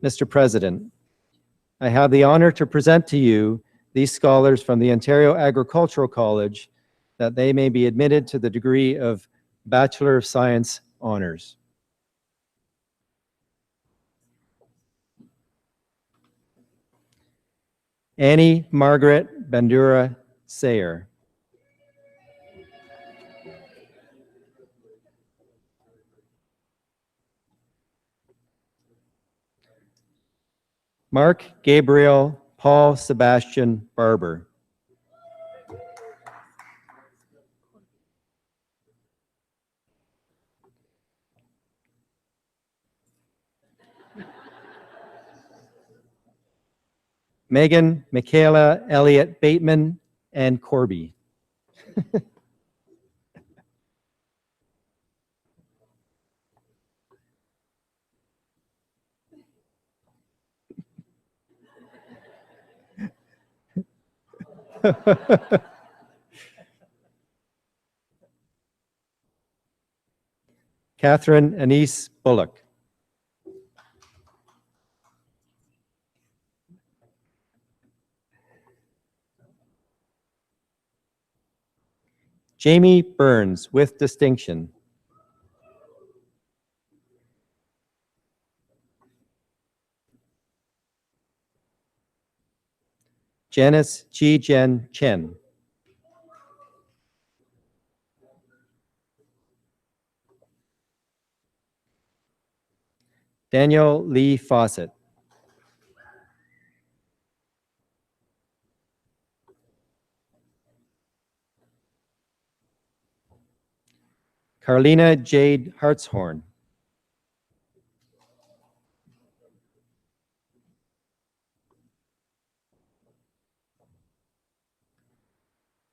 Mr. President, I have the honor to present to you these scholars from the Ontario Agricultural College, that they may be admitted to the degree of Bachelor of Science Honours. Annie Margaret Bandura Sayer. Mark Gabriel Paul Sebastian Barber. Megan Michaela Elliott Bateman and Corby. Catherine Anise Bullock. Jamie Burns with distinction. Janice Chi Jen Chen. Daniel Lee Fawcett. Carlina Jade Hartshorn.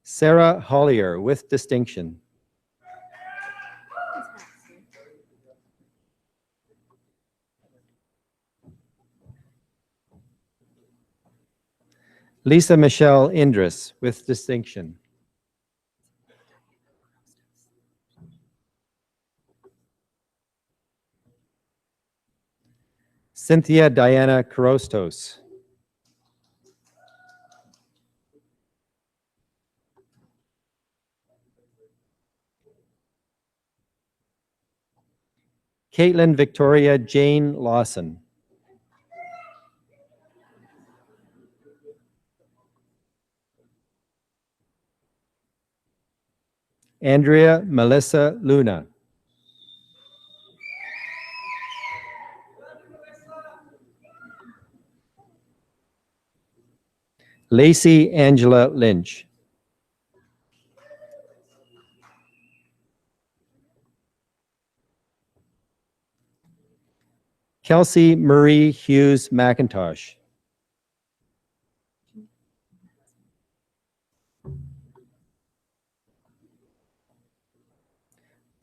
Sarah Hollier with distinction. Lisa Michelle Indris with distinction. Cynthia Diana Korostos. Caitlin Victoria Jane Lawson. Andrea Melissa Luna. Lacey Angela Lynch. Kelsey Marie Hughes McIntosh.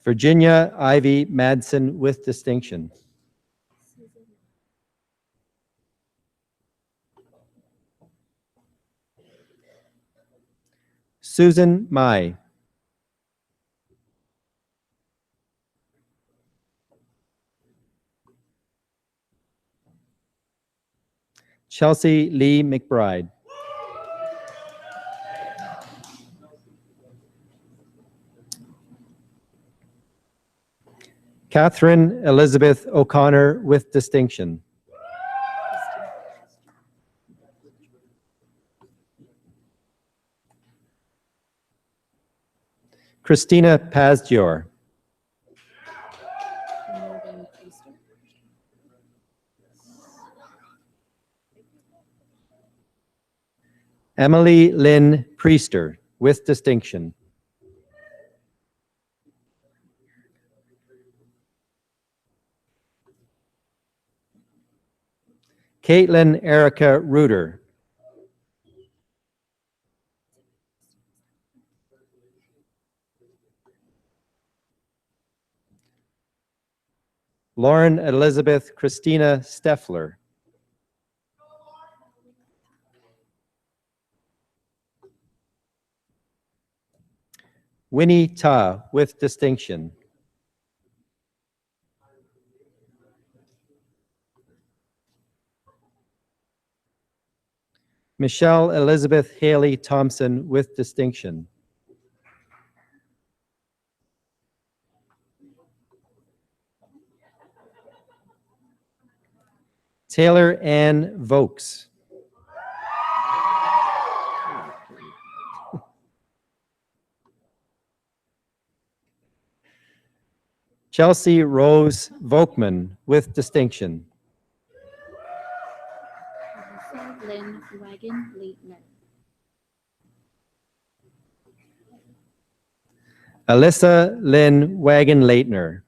Virginia Ivy Madsen with distinction. Susan Mai. Chelsea Lee McBride. Catherine Elizabeth O'Connor with distinction. Christina Pazdior. Emily Lynn Priester with distinction. Caitlin Erica Reuter. Lauren Elizabeth Christina Steffler. Winnie Ta with distinction. Michelle Elizabeth Haley Thompson with distinction. Taylor Ann Vokes. Chelsea Rose Volkman with distinction. Lynn Wagon Leitner. Alyssa Lynn Wagon Leitner.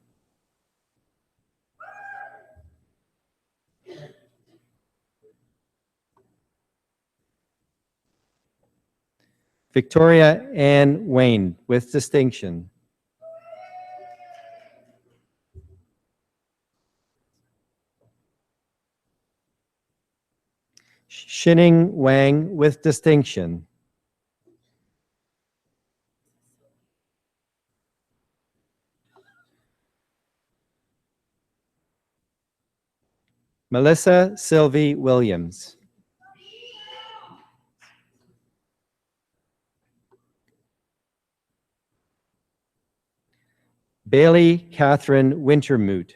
Victoria Ann Wayne with distinction. Shining Wang with distinction. Melissa Sylvie Williams. Bailey Catherine Wintermute.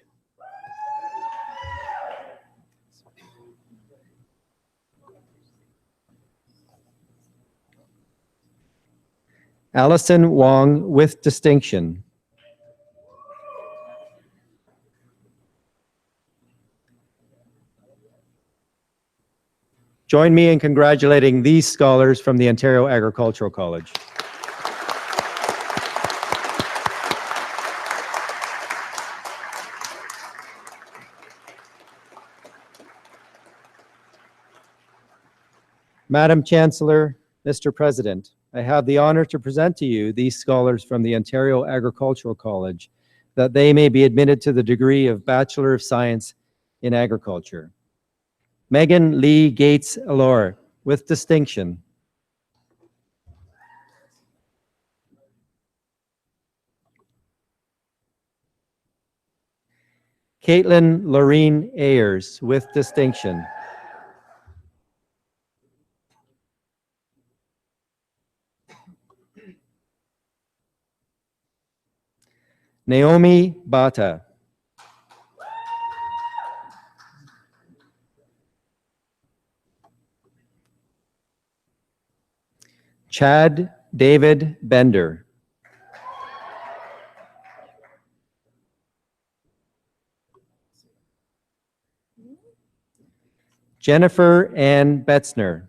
Allison Wong with distinction. Join me in congratulating these scholars from the Ontario Agricultural College. Madam Chancellor, Mr. President, I have the honor to present to you these scholars from the Ontario Agricultural College that they may be admitted to the degree of Bachelor of Science in Agriculture. Megan Lee Gates Allure with distinction. Caitlin Lorene Ayers with distinction. Naomi Bata. Chad David Bender. Jennifer Ann Betzner.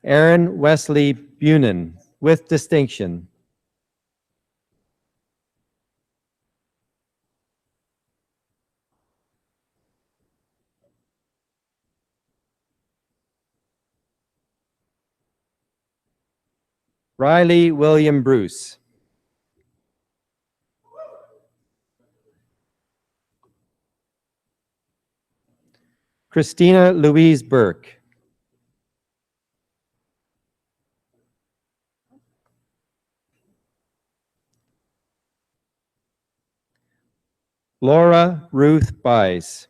Aaron Wesley Bunin with distinction. Riley William Bruce. Christina Louise Burke. Laura Ruth Bies.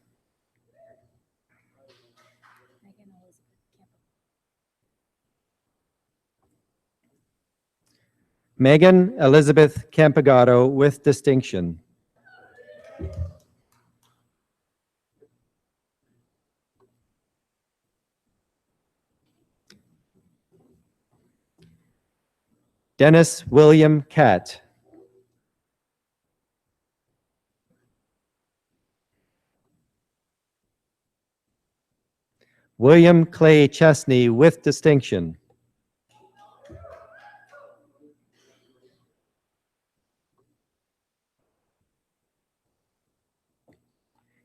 Megan Elizabeth Campagato with distinction. Dennis William Catt. William Clay Chesney with distinction.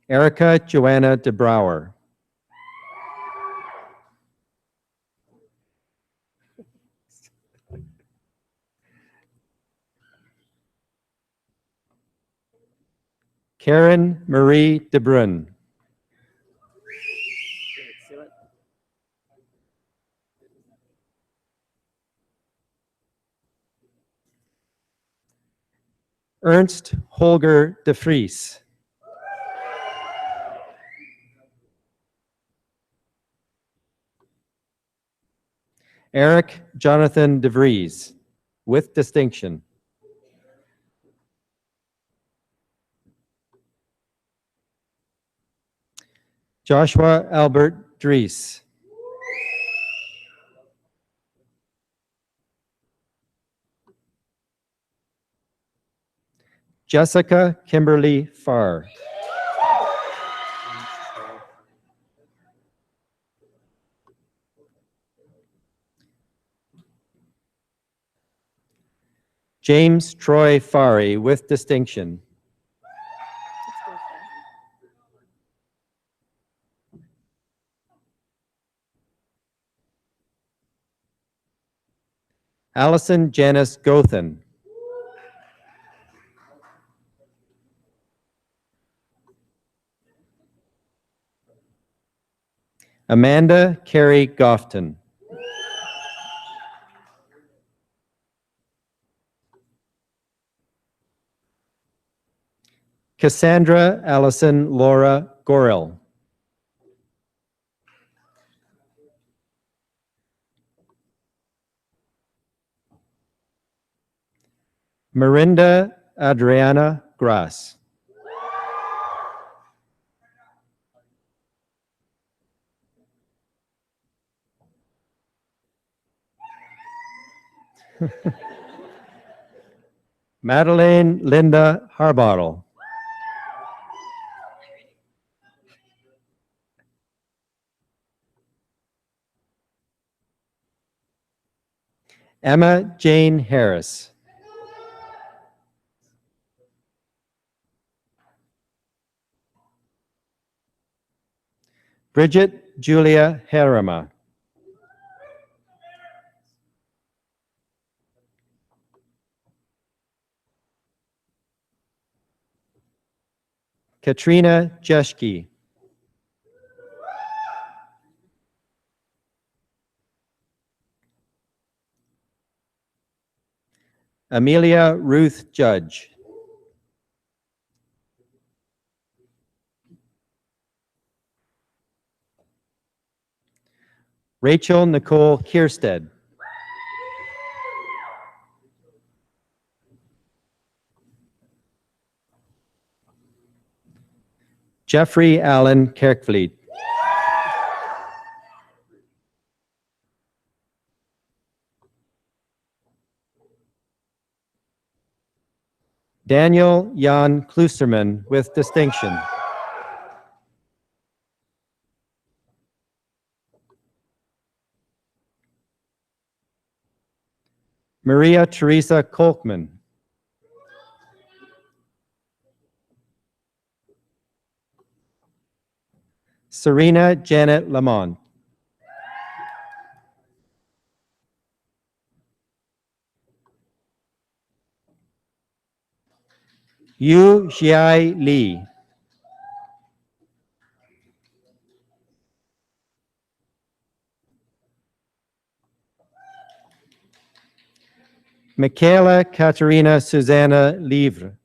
Erica Joanna DeBrouwer. Karen Marie DeBrun. Ernst Holger de Vries. Eric Jonathan DeVries with distinction. Joshua Albert Dries. Jessica Kimberly Farr. James Troy Fari with distinction. Allison Janice Gothen. Amanda Carey Gofton. Cassandra Allison Laura Gorel. Mirinda Adriana Grass. Madeleine Linda Harbottle. Emma Jane Harris. Bridget Julia Harama. Katrina Jeschke. Amelia Ruth Judge. Rachel Nicole Kierstead. Jeffrey Allen Kerkvliet. Daniel Jan Klusterman with distinction. Maria Teresa Kolkman. Serena Janet Lamont. Yu Xiai Li. Michaela Katerina Susanna Livre.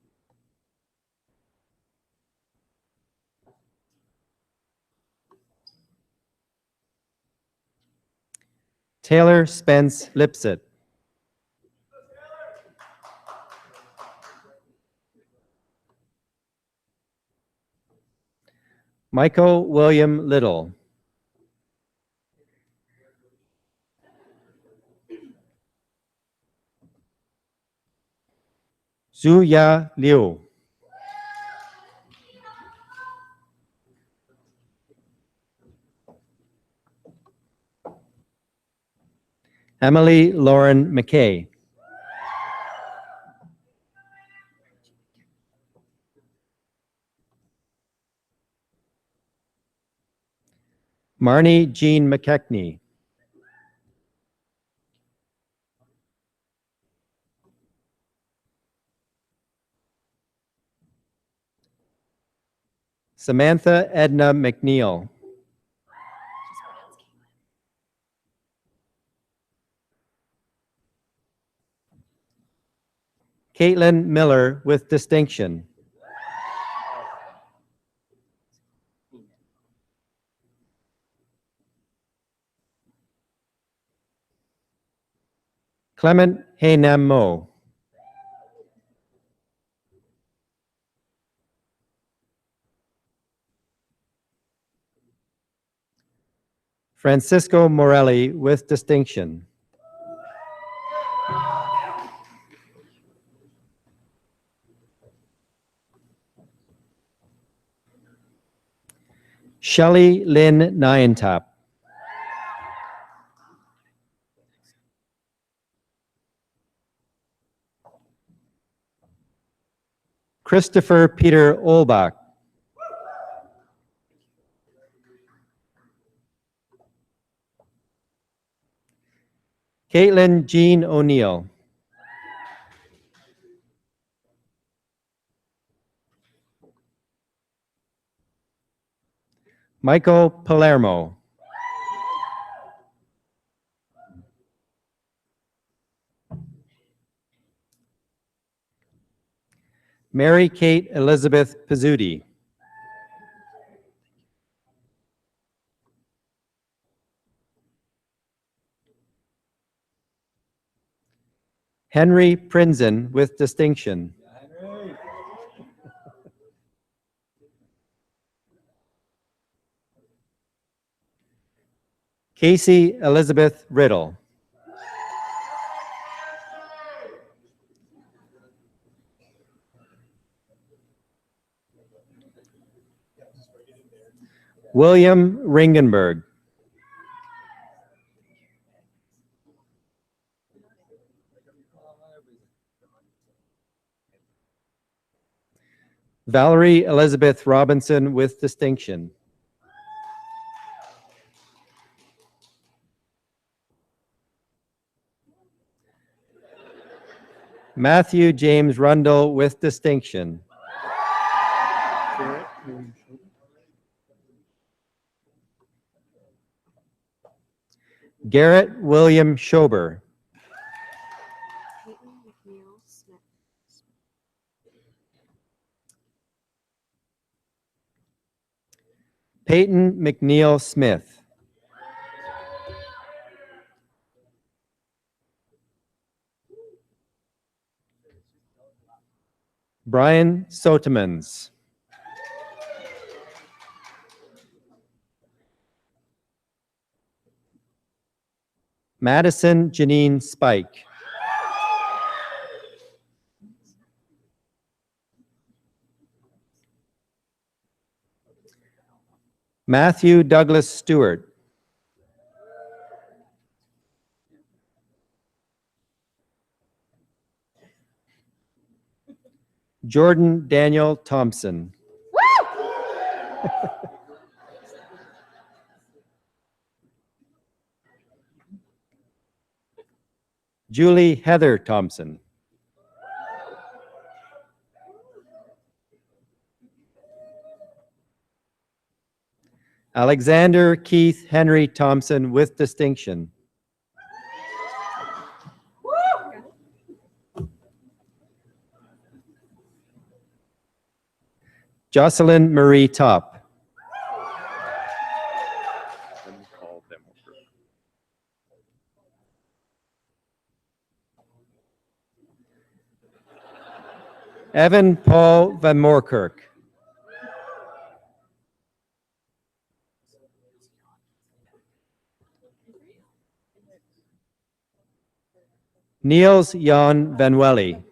Taylor Spence Lipset. Michael William Little. Zuya Liu. Emily Lauren McKay. Marnie Jean McKechnie. Samantha Edna McNeil. Caitlin Miller with distinction. Clement Haynam Mo. Francisco Morelli with distinction. Shelley Lynn Nyentap. Christopher Peter Olbach. Caitlin Jean O'Neill. Michael Palermo. Mary Kate Elizabeth Pizzuti. Henry Prinzen with distinction. Casey Elizabeth Riddle. William Ringenberg. Valerie Elizabeth Robinson with distinction. Matthew James Rundle with distinction. Garrett William Schober. Peyton McNeil Smith. Brian Sotemans. Madison Janine Spike. Matthew Douglas Stewart. Jordan Daniel Thompson. Julie Heather Thompson. Alexander Keith Henry Thompson with distinction. Jocelyn Marie Top. Evan Paul Van Moorkirk. Niels Jan Van Welly.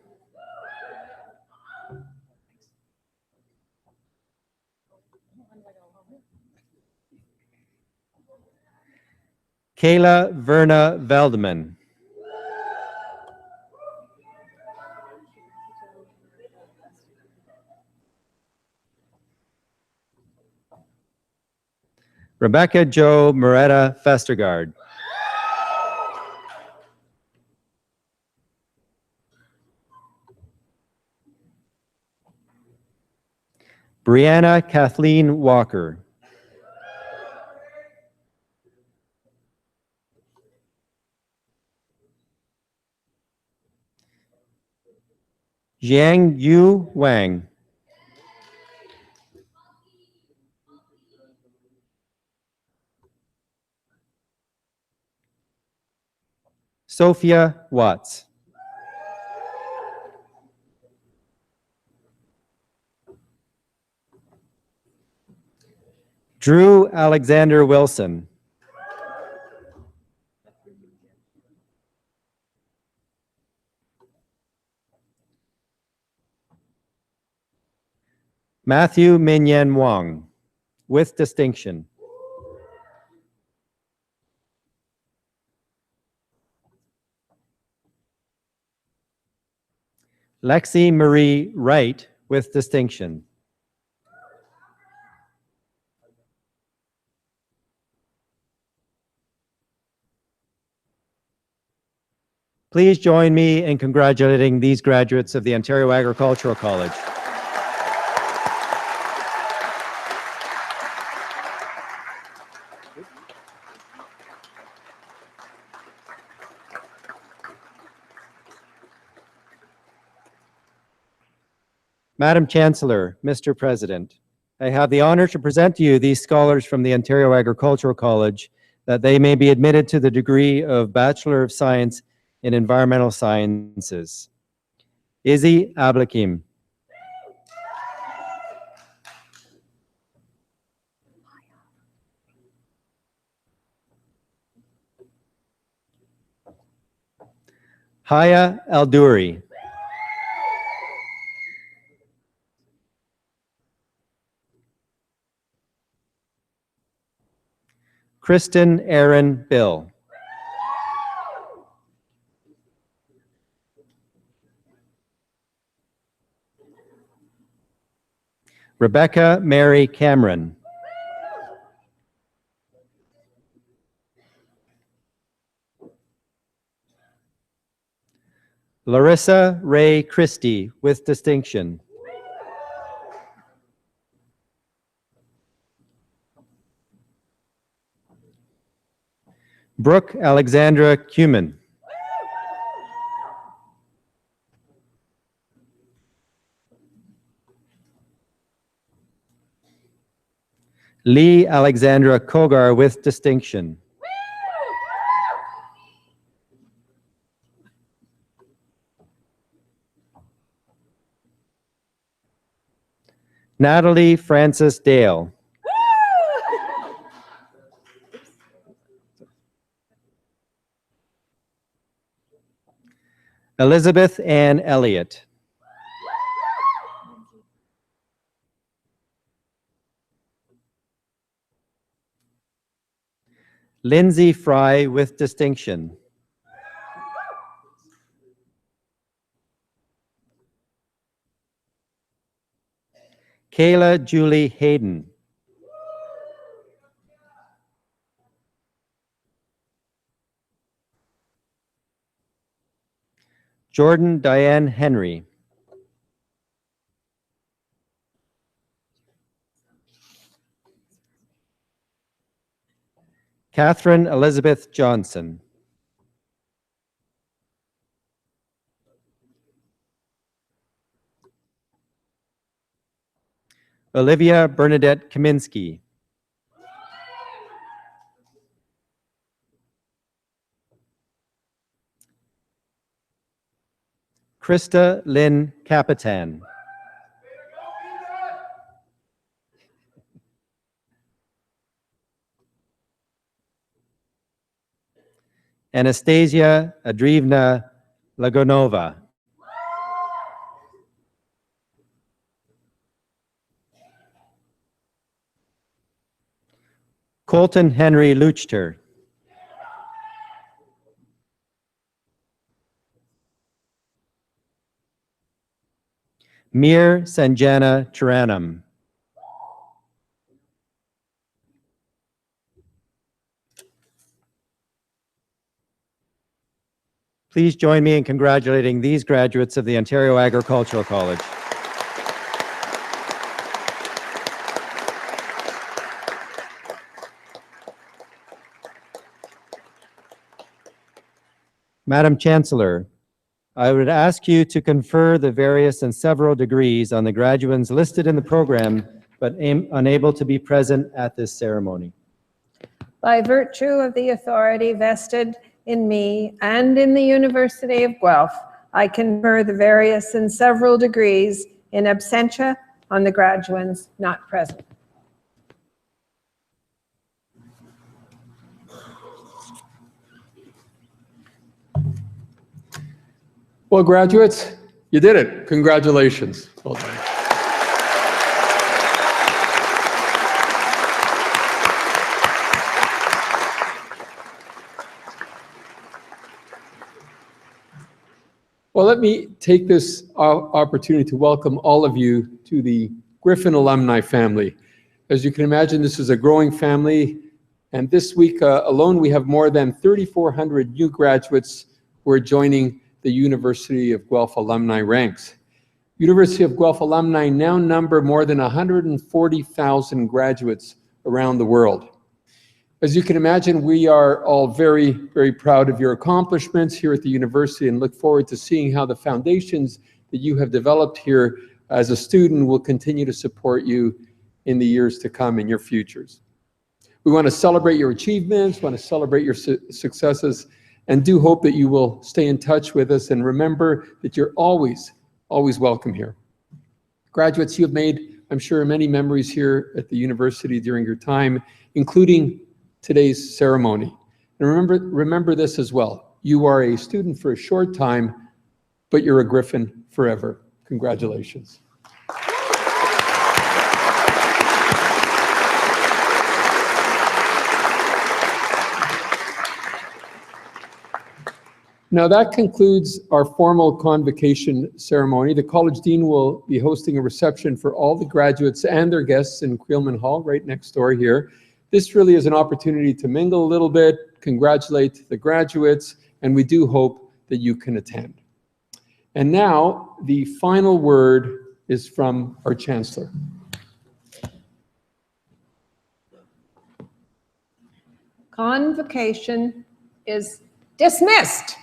Kayla Verna Veldman. Rebecca Jo Moretta Festergaard. Brianna Kathleen Walker. Jiang Yu Wang. Sophia Watts. Drew Alexander Wilson. Matthew Minyan Wang. with distinction. Lexi Marie Wright with distinction. Please join me in congratulating these graduates of the Ontario Agricultural College. Madam Chancellor, Mr. President, I have the honor to present to you these scholars from the Ontario Agricultural College that they may be admitted to the degree of Bachelor of Science in Environmental Sciences. Izzy Ablakim. Haya Aldouri. Kristen Aaron Bill. Rebecca Mary Cameron. Larissa Ray Christie with distinction. Brooke Alexandra Cuman. Lee Alexandra Kogar with distinction. Natalie Frances Dale. Elizabeth Ann Elliott. Lindsay Fry with distinction. Kayla Julie Hayden. Jordan Diane Henry. Catherine Elizabeth Johnson. Olivia Bernadette Kaminsky. Krista Lynn Capitan. Anastasia Adrievna Lagonova. Colton Henry Luchter. Mir Sanjana Taranam. Please join me in congratulating these graduates of the Ontario Agricultural College. Madam Chancellor, I would ask you to confer the various and several degrees on the graduates listed in the program, but unable to be present at this ceremony. By virtue of the authority vested in me and in the University of Guelph, I confer the various and several degrees in absentia on the graduates not present. Well, graduates, you did it. Congratulations. Well done. Well, let me take this opportunity to welcome all of you to the Griffin alumni family. As you can imagine, this is a growing family, and this week alone we have more than 3,400 new graduates who are joining the University of Guelph alumni ranks. University of Guelph alumni now number more than 140,000 graduates around the world. As you can imagine, we are all very, very proud of your accomplishments here at the university and look forward to seeing how the foundations that you have developed here as a student will continue to support you in the years to come in your futures. We want to celebrate your achievements, want to celebrate your successes, and do hope that you will stay in touch with us and remember that you're always welcome here. Graduates, you have made, I'm sure, many memories here at the university during your time, including today's ceremony. And remember this as well. You are a student for a short time, but you're a Griffin forever. Congratulations. Now that concludes our formal convocation ceremony. The College Dean will be hosting a reception for all the graduates and their guests in Creelman Hall, right next door here. This really is an opportunity to mingle a little bit, congratulate the graduates, and we do hope that you can attend. And now the final word is from our Chancellor. Convocation is dismissed.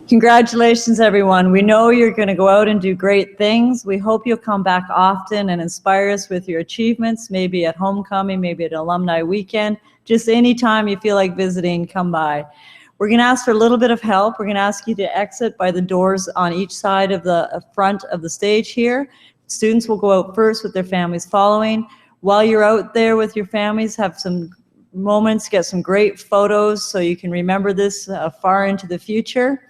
Congratulations, everyone. We know you're going to go out and do great things. We hope you'll come back often and inspire us with your achievements, maybe at homecoming, maybe at alumni weekend. Just anytime you feel like visiting, come by. We're going to ask for a little bit of help. We're going to ask you to exit by the doors on each side of the front of the stage here. Students will go out first with their families following. While you're out there with your families, have some moments, get some great photos so you can remember this far into the future.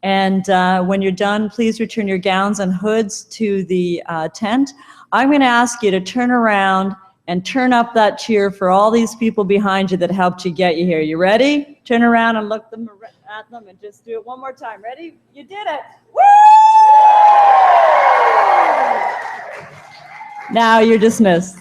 And when you're done, please return your gowns and hoods to the tent. I'm going to ask you to turn around and turn up that cheer for all these people behind you that helped you get you here. You ready? Turn around and look at them and just do it one more time. Ready? You did it. Woo! Now you're dismissed.